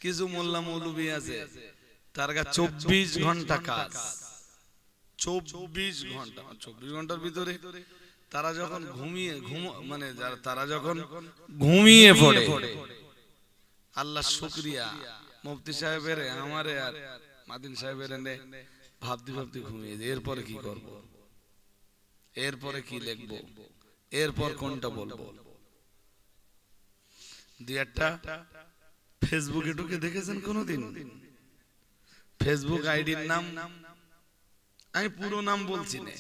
কিছু মোল্লা মৌলবি আছে তার কাছে 24 ঘন্টা কাজ, 24 ঘন্টা, 24 ঘন্টার ভিতরে তারা যখন মানে তারা যখন ঘুমিয়ে পড়ে, আল্লাহ শুকরিয়া, মুফতি সাহেবের আমারে আর মাদিন সাহেবের এনে ভাবতে ভাবতে ঘুমিয়ে যায়। এরপরে কি করব, এরপরে কি লিখবো, এরপর কোনটা বলবো। দুই একটা ফেসবুকে ঢুকে দেখেছেন কোনোদিন? ফেসবুক আইডির নাম, আমি পুরো নাম বলছি না,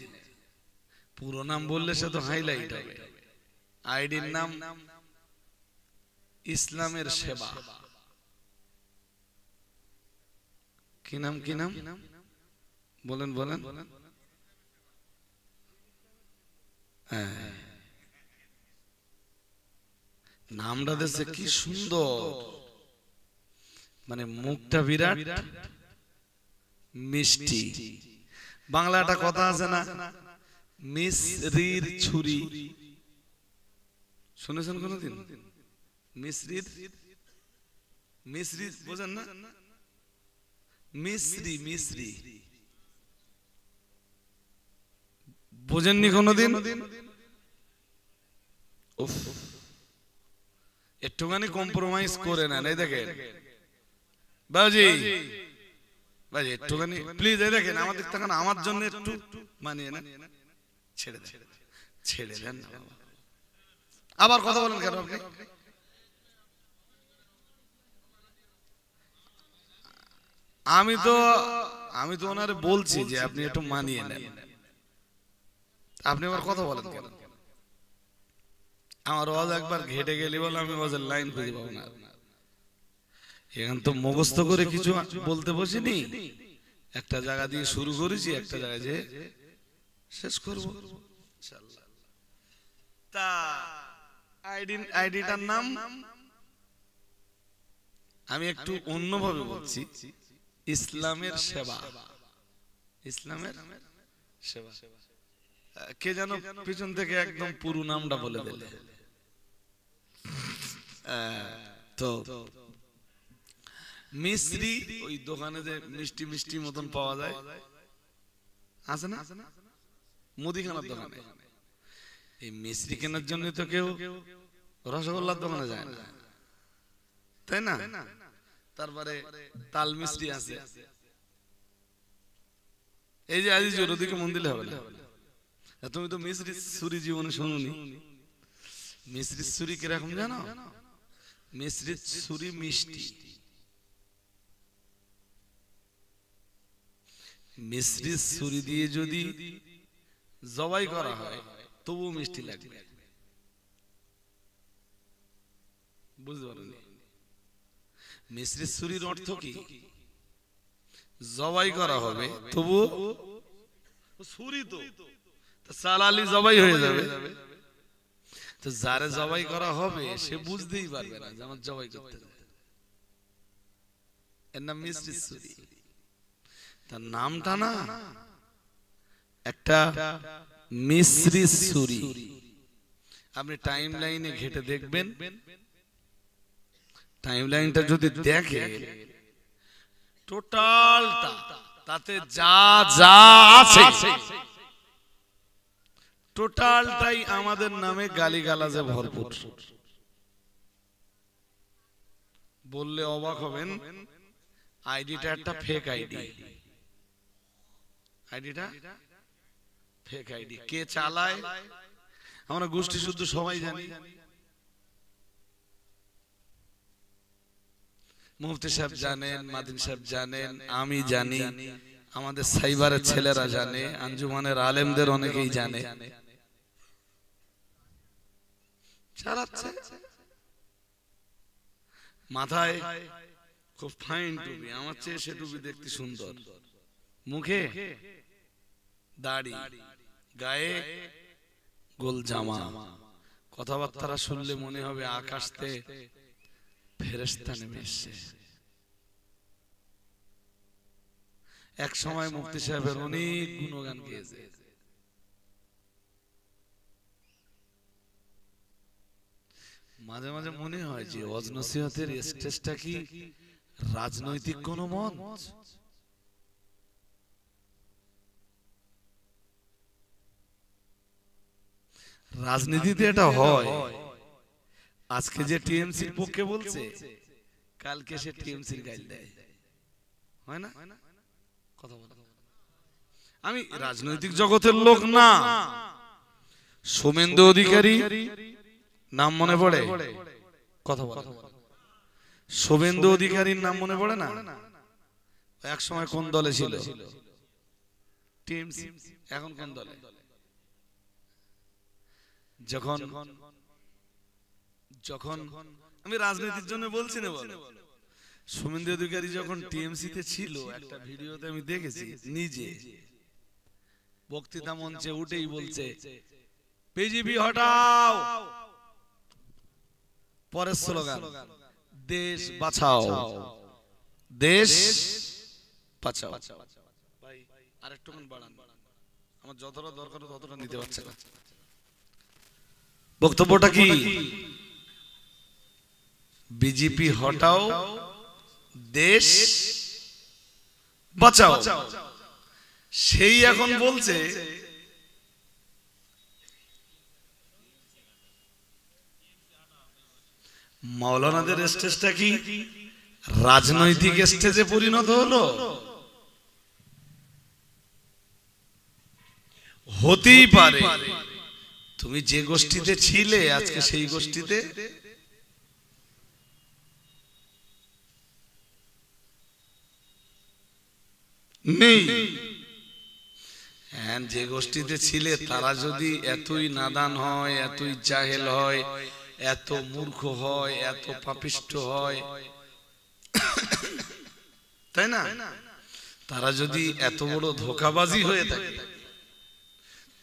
পুরো নাম বললে সে তো হাইলাইট হবে। আইডির নাম ইসলামের সেবা। কি নাম, কি নাম বলেন বলেন? নামটা দেখছে কি সুন্দর, মানে মুখটা বিরাট মিষ্টি। বাংলা একটা কথা আছে না, মিশ্রির ছুরি, শুনেছেন কোনদিন? মিশ্রির, মিশ্রি বোঝেন না? মিশ্রি, মিশ্রি বোঝেননি কোনদিন? উফ, একটুখানি কম্প্রোমাইজ করে নেন। এই দেখেন বাবুজি, বাবুজি একটুখানি প্লিজ, এই দেখেন আমাদের তখন আমার জন্য একটু মানিয়ে নেন, ছেড়ে দেন, ছেড়ে দেন। আবার কথা বলেন কেন আপনি? আমি তো ওনারে বলছি যে আপনি একটু মানিয়ে নেন, আপনি আবার কথা বলেন কেন? আমার ওয়াজ একবার ঘেটে গেলি বলে আমি ওয়াজের লাইন খুঁজে পাবো না। এখন তো মুখস্থ করে কিছু বলতে বসিনি, একটা জায়গা দিয়ে শুরু করেছি, একটা জায়গায় যে শেষ করবো ইনশাআল্লাহ। তা আইডিটার নাম আমি একটু অন্যভাবে বলছি, ইসলামের সেবা। ইসলামের সেবা। কে যেন পিছন থেকে একদম পুরো নামটা বলে দিলে। তো মিশ্রি ওই দোকানে যে মিষ্টি মিষ্টি মতন পাওয়া যায়, আছে না মুদিখানার দোকানে, এই মিশ্রি কেনার জন্য তো কেউ রসগোল্লার দোকানে যায় না, তাই না? তারপরে তাল মিষ্টি আছে। এই যে আজি জোর দিকে মন দিলে হবে না, তুমি তো মিশ্রি ছুরি জীবনে শুনুনি। মিশ্রি ছুরি কিরকম জানো? মিশ্রি ছুরি মিষ্টি, মিশ্রি ছুরি দিয়ে যদি জবাই করা হয় তবু মিষ্টি লাগবে, বুঝতে পারেন? মিশ্রি ছুরির অর্থ কি? জবাই করা হবে তবু ছুরি তো সালালি জবাই হয়ে যাবে। তো যারে জবাই করা হবে সে বুঝতেই পারবে না যে আমার জবাই করতে, এর নাম মিশ্রি ছুরি। তার নামটা না একটা মিশ্রি ছুরি। আপনি টাইম লাইনে ঘেটে দেখবেন, টাইম লাইনটা যদি দেখে টোটালটা তাতে যা যা আছে টোটালটাই আমাদের নামে গালিগালাজে ভরপুর। বললে অবাক হবেন, আইডিটা একটা ফেক আইডি। আইডিটা ফেক আইডি। কে চালায় আমরা গোষ্ঠী শুদ্ধ সবাই জানি। মুফতি সাহেব জানেন, মাদিন সাহেব জানেন, আমি জানি, আমাদের সাইবারের ছেলেরা জানে, আঞ্জুমানের আলেমদের অনেকেই জানে। চালাচ্ছে মাথায় খুব ফাইন টুপি, আমার চেয়ে সে টুপি দেখতে সুন্দর, মুখে দাড়ি, গায়ে গোল জামা, কথাবার্তা শুনলে মনে হবে আকাশ থেকে ফেরেশতা নেমে এসেছে। এক সময় মুফতি সাহেবের অনেক গুণগান গেয়েছে। মাঝে মাঝে মনে হয় যে ওয়াজ নসিহতের স্টেজটা কি রাজনৈতিক কোন মঞ্চ? রাজনীতিতে এটা হয়। আজকে যে টিএমসির পক্ষে বলছে, কালকে সে টিএমসির গাইল দেয়, হয় না? কথা বলা, আমি রাজনৈতিক জগতের লোক না। শুভেন্দু অধিকারী নাম মনে পড়ে? কথা বলা, শুভেন্দু অধিকারীর নাম মনে পড়ে না? এক সময় কোন দলে ছিল? টিএমসি। এখন কোন দলে? যখন যখন আমি রাজনীতির জন্য বলছি না, বলো, শুভেন্দু অধিকারী যখন টিএমসি তে ছিল, একটা ভিডিওতে আমি দেখেছি, নিজে বক্তৃতা মঞ্চে উঠেই বলছে বিজেপি হটাও, পরের স্লোগান দেশ বাঁচাও, দেশ বাঁচাও। ভাই আরেকটু বাড়ান, আমার যতটা দরকার ততটা নিতে পারছে না। বক্তব্যটা কি? বিজেপি হটাও, দেশ বাঁচাও। সেই এখন বলছে মাওলানাদের স্টেজটা কি রাজনৈতিক স্টেজে পরিণত হলো? হতেই পারে তুমি যে গোষ্ঠীতে ছিলে আজকে সেই গোষ্ঠীতে নেই। যে গোষ্ঠীতে ছিলে তারা যদি এতই নাদান হয়, এতই জাহেল হয়, এত মূর্খ হয়, এত পাপিষ্ঠ হয়, তাই না? তারা যদি এত বড় ধোঁকাবাজি হয়ে থাকে,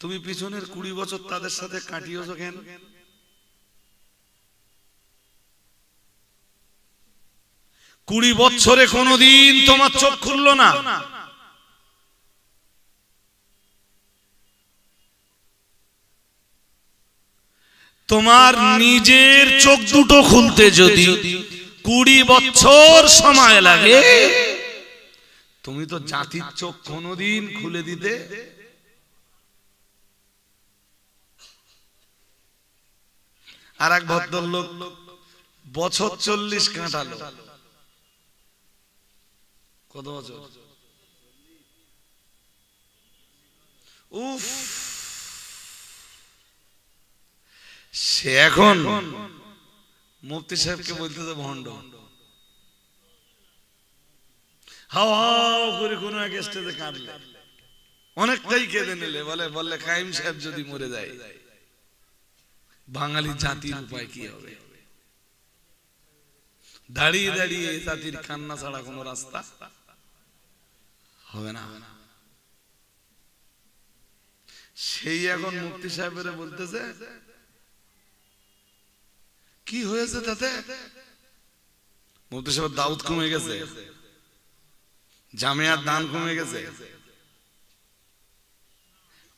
তুমি পিছনের 20 বছর তাদের সাথে কাটিয়েছো কেন? কুড়ি বছরে কোনদিন তোমার চোখ খুললো না। তোমার নিজের চোখ দুটো খুলতে যদি 20 বছর সময় লাগে, তুমি তো জাতির চোখ কোনদিন খুলে দিতে। আর এক ভদ্রলোক বছর 40 কাটালো। কত বছর? উফ, সে এখন মুফতি সাহেবকে বলতেছে ভণ্ড। হাও হাও করে কোন এক স্টেজে কাঁদলে, অনেকটাই কেঁদে নিলে, বললে কাইম সাহেব যদি মরে যায়, বাঙালি জাতির উপায় কি হবে? দাঁড়িয়ে দাঁড়িয়ে জাতির কান্না ছাড়া কোন রাস্তা হবে না। সেই এখন মুফতি সাহেবের বলতেছে কি হয়েছে তাতে? মুফতি সাহেব দাউদ কমে গেছে, জামিয়ার দান কমে গেছে,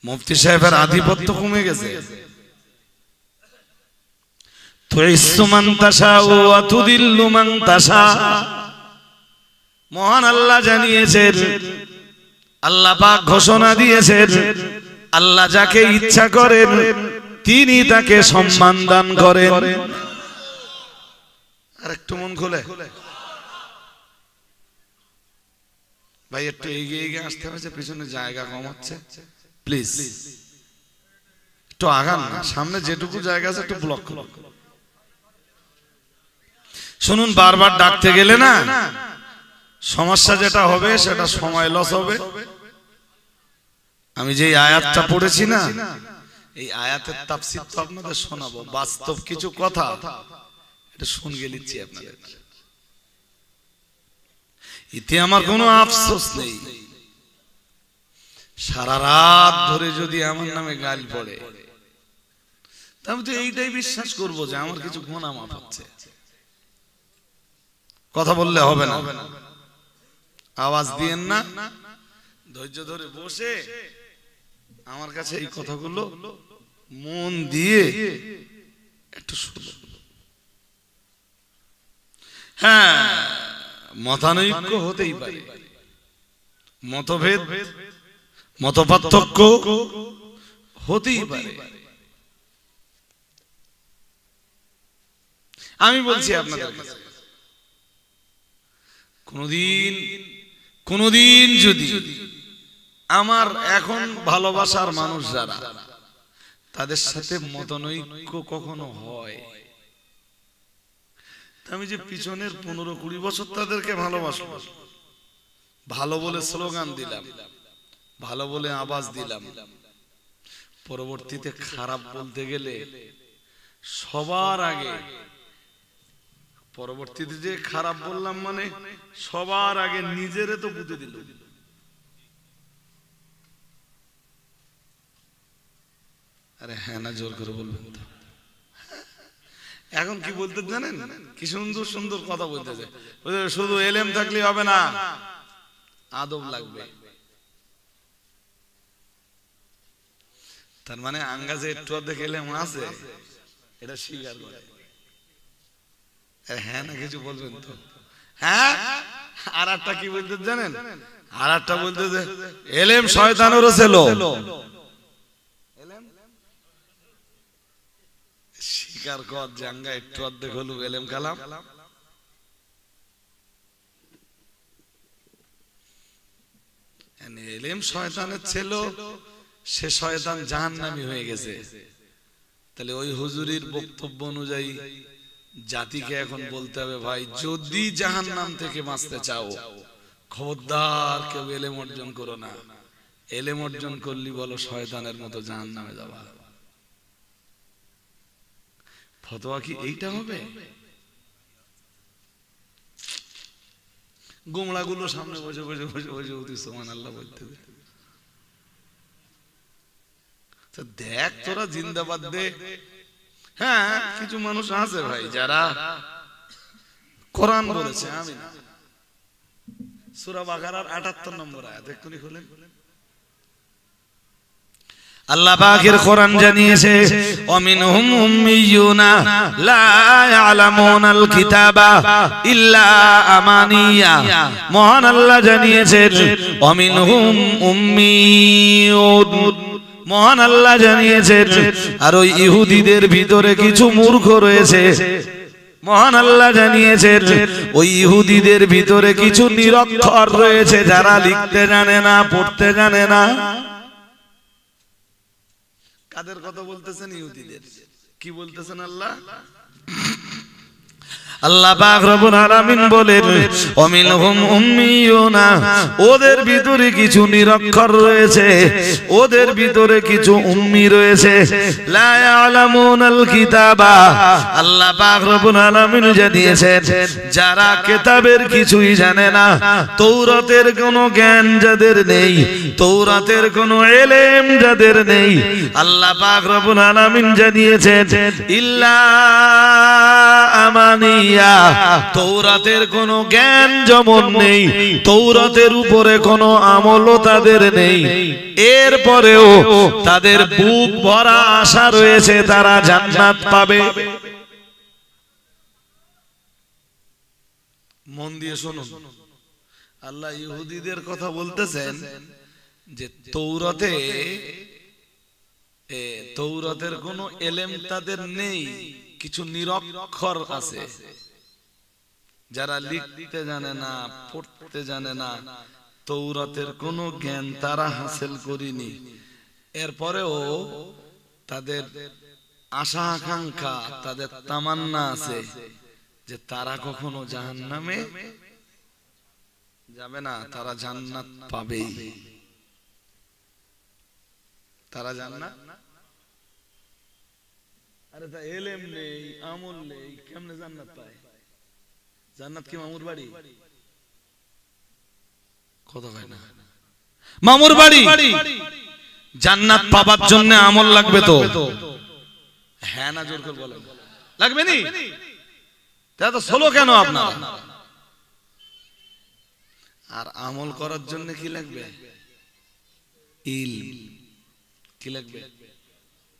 মুফতি সাহেবের আধিপত্য কমে গেছে। মহান আল্লাহ জানিয়েছেন, আল্লাহ পাক ঘোষণা দিয়েছেন, আল্লাহ যাকে ইচ্ছা করেন তিনি তাকে সম্মান দান করেন। আর একটু মন খুলে ভাই, একটু এগিয়ে এগিয়ে আসতে হয়েছে, পিছনে জায়গা কম হচ্ছে, প্লিজ একটু আগান না, সামনে যেটুকু জায়গা আছে একটু ব্লক করুন। শুনুন, বারবার ডাকতে গেলে না সমস্যা যেটা হবে সেটা সময় লস হবে। আমি যে আয়াতটা পড়েছি না, এই আয়াতের তাফসীর তো আপনাদের শোনাবো, বাস্তব কিছু কথা এটা শুনে লিখছি আপনাদের। এতে আমার কোনো আফসোস নেই। সারা রাত ধরে যদি আমার নামে গাল পড়ে, আমি তো এইটাই বিশ্বাস করবো যে আমার কিছু গুনাহ মাফ হচ্ছে। কথা বললে হবে না, আওয়াজ দিয়েন না, ধৈর্য ধরে বসে আমার কাছে এই কথাগুলো মন দিয়ে একটু শুনুন। হ্যাঁ, মতানৈক্য হতেই পারে, মতভেদ মতপার্থক্য হতেই পারে। আমি বলছি আপনাদের কাছে, কোনদিন যদি আমার এখন ভালোবাসার মানুষ যারা, তাদের সাথে মতানৈক্য কখনো হয়, আমি যে পিছনের 15-20 বছর তাদেরকে ভালোবাসবো, ভালো বলে স্লোগান দিলাম, ভালো বলে আওয়াজ দিলাম, পরবর্তীতে খারাপ বলতে গেলে সবার আগে, পরবর্তীতে যে খারাপ বললাম মানে সবার আগে নিজেরে তো বুঝে দিল। আরে হ্যাঁ না, জোর করে বলবেন তো। এখন কি বলতে জানেন, কি সুন্দর সুন্দর কথা বলতেছে, শুধু এলেম থাকলে হবে না, আদব লাগবে। তার মানে আঙ্গাজে একটু অর্ধেক এলেম আছে, এটা স্বীকার করে। হ্যাঁ না, কিছু বলবেন তো। হ্যাঁ, আর একটা কি বলতে জানেন, আর একটা বলতে যে এলেম শয়তানেরও ছিল। স্বীকার কর, জাঙ্গা একটু অর্ধেক হলো এলেম কালাম। এলেম শয়তানের ছিল, সে শয়তান জাহান্নামী হয়ে গেছে। তাহলে ওই হুজুরির বক্তব্য অনুযায়ী জাতিকে এখন বলতে হবে, ভাই যদি জাহান্নাম থেকে বাঁচতে চাও, খবরদার কেউ এলেম অর্জন করো না। এলেম অর্জন করলি বলো শয়তানের মতো জাহান্নামে যাবা। ফতোয়া কি এইটা হবে? গোমড়া গুলো সামনে বসে বসে বসে বসে অতি সুবহানাল্লাহ বলতে দে। দেখ তোরা জিন্দাবাদ দে। হ্যাঁ, কিছু মানুষ আছে ভাই যারা কোরআন বলেছে, আমি না। সূরা বাকারার 78 নম্বর আয়াত এক্ষুনি খুলেন। আল্লাহ পাকের কোরআন জানিয়েছে, ওয়ামিনহুম উম্মিয়ুনা লা ইয়ালামুনাল কিতাবা ইল্লা আমানিয়া। মহান আল্লাহ জানিয়েছেন ওয়ামিনহুম উম্মিয়ুন। মহান আল্লাহ জানিয়েছেন আর ওই ইহুদিদের ভিতরে কিছু মূর্খ রয়েছে। মহান আল্লাহ জানিয়েছেন ওই ইহুদিদের ভিতরে কিছু নিরক্ষর রয়েছে, যারা লিখতে জানে না, পড়তে জানে না। কাদের কথা বলতেছেন? ইহুদিদের। কি বলতেছেন আল্লাহ? আল্লাহ পাক রব্বুল আলামিন বলেন ওয়ামিনহুম উম্মিয়ুনা, ওদের ভিতরে কিছু নিরক্ষর রয়েছে, ওদের ভিতরে কিছু উম্মি রয়েছে। লা ইয়ালামুনাল কিতাবা, আল্লাহ পাক রব্বুল আলামিন জানিয়েছেন যারা কিতাবের কিছুই জানে না, তৌরাতের কোনো জ্ঞান যাদের নেই, তৌরাতের কোনো ইলম যাদের নেই, আল্লাহ পাক রব্বুল আলামিন জানিয়েছেন ইল্লা আমানি, তৌরাতের কোনো জ্ঞান যেমন নেই, তৌরাতের উপরে কোনো আমলও তাদের নেই, এরপরেও তাদের বুক ভরা আশা রয়েছে তারা জান্নাত পাবে। মন দিয়ে শুনুন, আল্লাহ ইহুদিদের কথা বলতেছেন যে তৌরাতের কোনো ইলম তাদের নেই, কিছু নিরক্ষর আছে যারা লিখতে জানে না, পড়তে জানে না, তৌরাতের কোনো জ্ঞান তারা হাসিল করেনি, এরপরেও তাদের আশা আকাঙ্ক্ষা, তাদের তামান্না আছে যে তারা কখনো জাহান্নামে যাবে না, তারা জান্নাত পাবেই। তারা জান্নাত, আরে তা এলেম নেই, আমল নেই, কেমনে জান্নাত পায়? জান্নাত কি মামুর বাড়ি? কথা কয় না। মামুর বাড়ি? জান্নাত পাবার জন্য আমল লাগবে তো। হ্যাঁ না, জোর করে বলেন। লাগবে নি? তা তো সোলো কেন আপনারা? আর আমল করার জন্য কি লাগবে? ইলম। কি লাগবে?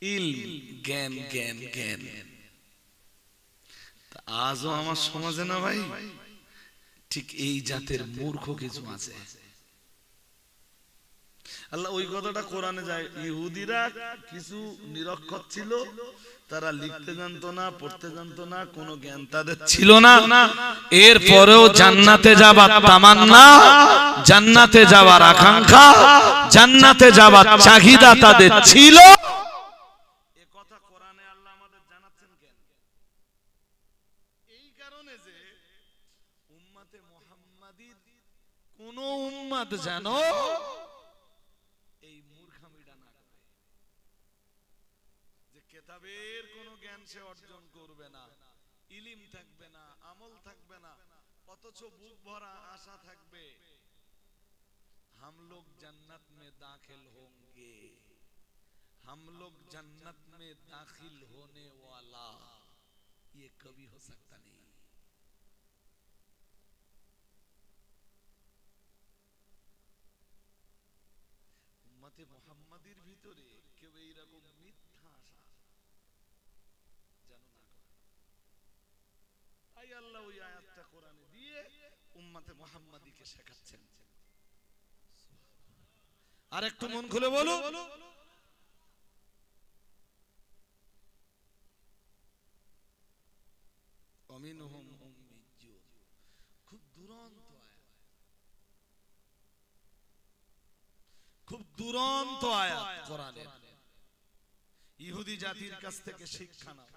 ইলম, জ্ঞান, জ্ঞান, জ্ঞান। আজও আমার সমাজে না ভাই ঠিক এই জাতের মূর্খ কিছু আছে। আল্লাহ ওই কথাটা কোরআনে যায়, ইহুদিরা কিছু নিরক্ষর ছিল, তারা লিখতে জানতো না, পড়তে জানতো না, কোনো জ্ঞান তাদের ছিল না, এরপরেও জান্নাতে যাবার তামান্না, জান্নাতে যাওয়ার আকাঙ্ক্ষা, জান্নাতে যাবার চাহিদা তাদের ছিল। এ কথা কোরআনে আল্লাহ আমাদের জানাচ্ছেন কেন? এই কারণে যে উম্মতে মুহাম্মাদীর কোন উম্মত জানো এই মূর্খামিটা না করে, যে কিতাবের কোনো জ্ঞান সে অর্জন করবে না, ইলম থাকবে না, আমল থাকবে না, অথচ বুক ভরা আশা থাকবে, हम लोग जन्नत में दाखिल होंगे, हम लोग जन्नत में दाखिल होने वाला, ये कभी हो सकता नहीं। উম্মতে মুহাম্মাদীর ভিতরে কেউ এইরকম মিথ্যা আশা যেন না করে। তাই আল্লাহ ওই আয়াতটা কোরআনে দিয়ে উম্মতে মুহাম্মাদীকে শেখাচ্ছেন। আর একটু মন খুলে বলো, অমিনহুম উম্মিয়্যুন, খুব দুরন্ত আয়াত, খুব দুরন্ত আয়াত কোরআনের। ইহুদি জাতির কাছ থেকে শিক্ষা নাও।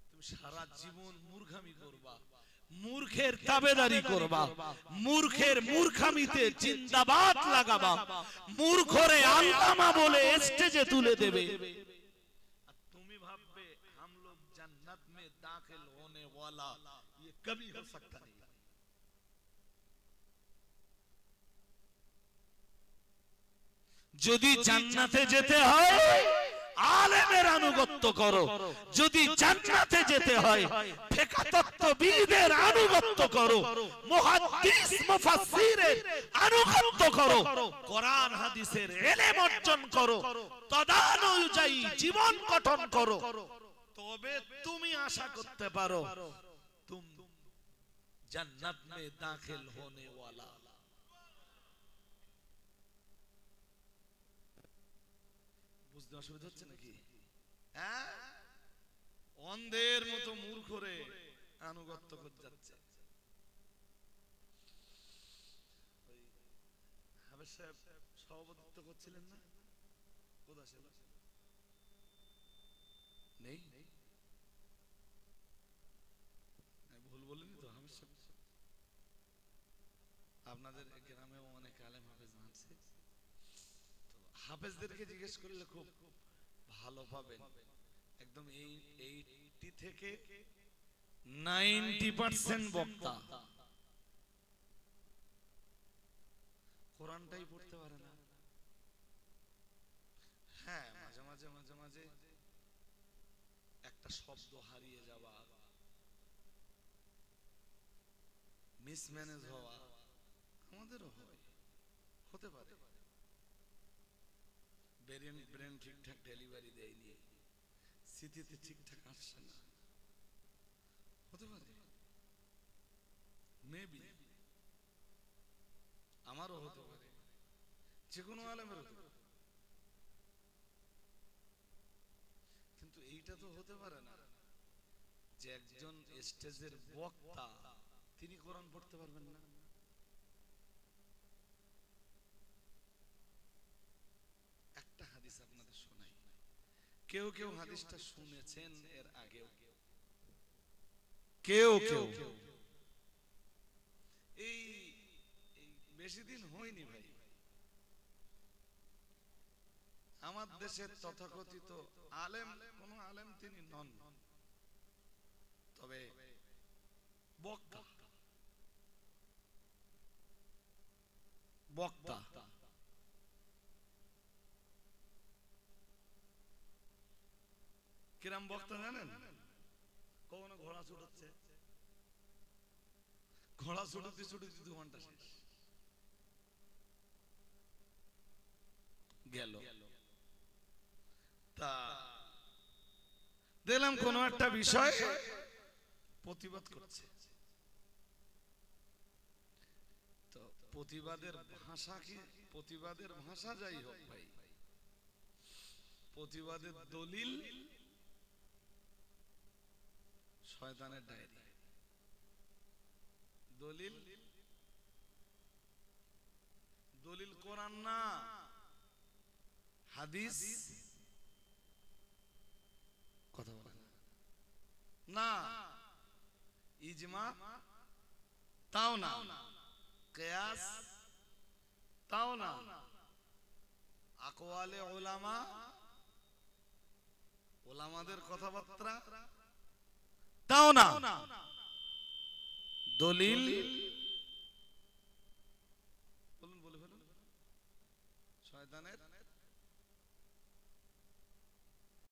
তুমি সারা জীবন মূর্খামি করবা, মূর্খের তাবেদারি করবা, মূর্খের মূর্খামিতে জিন্দাবাদ লাগাবা, মূর্খরে আল্লামা বলে স্টেজে তুলে দেবে, আর তুমি ভাববে हम लोग जन्नत में दाखिल होने वाला, ये कभी हो सकता नहीं। যদি জান্নাতে যেতে হয় আলেমের আনুগত্য করো, যদি জান্নাতে যেতে হয় ফিকহতত্ত্ববিদের আনুগত্য করো, মুহাদ্দিস মুফাসসিরের আনুগত্য করো, কোরআন হাদিসের ইলম অর্জন করো, তদানুযায়ী জীবন গঠন করো, তবে তুমি আশা করতে পারো তুম জান্নাত মে দাখিল হোনে ওয়ালা। বুঝতে অসুবিধা হচ্ছে নাকি? হ্যাঁ, অন্ধের মতো মূর্খরে আনুগত্য করে যাচ্ছে। হাফেজ সাহেব সভাপতিত্ব করছিলেন না, কোথায় ছিল? নেই, ভুল বলিনি তো? হাফেজ সাহেব, আপনাদের গ্রামেও অনেক আলেম হাফেজ আছে, হাফেজদেরকে জিজ্ঞেস করলে খুব ভালো পাবেন। একদম 80 থেকে 90% বক্তা কোরআনটাই পড়তে পারে না। হ্যাঁ, মাঝে মাঝে মাঝে মাঝে একটা শব্দ হারিয়ে যাওয়া, মিসম্যানেজ হওয়া আমাদেরও হয়, হতে পারে। ব্রেন ঠিকঠাক ডেলিভারি দেয়নি, স্মৃতিতে ঠিকঠাক আসছে না, হতে পারে, মেবি আমারও হতে পারে, যে কোনো আলেমের হতে পারে। কিন্তু এইটা তো হতে পারে না যে একজন স্টেজের বক্তা তিনি কোরআন পড়তে পারবেন না। একটা হাদিস আপনাদের শোনাই, কেউ কেউ হাদিসটা শুনেছেন এর আগেও, কেউ কেউ এই বেশি দিন হয়নি ভাই, আমার দেশের তথাকথিত আলেম, কোন আলেম তিনি নন, তবে বক্তা, বক্তা কিরাম বক্তা জানেন? কখনো ঘোড়া ছুটাচ্ছে, ঘোড়া ছুটতে ছুটতে 2 ঘন্টা শেষ গেল। তা দেখলাম কোন একটা বিষয় প্রতিবাদ করছে। তো প্রতিবাদের ভাষা কি, প্রতিবাদের ভাষা যাই হোক ভাই, প্রতিবাদের দলিল শয়তানের ডায়েরি। দলিল, দলিল কোরআন না হাদিস, কথা বলেন না, ইজমা তাও না, কিয়াস তাও না, আকওয়ালে উলামা, উলামাদের কথাবার্তা তাও না। দলিল বলুন, বলে ফেলুন, শয়তানের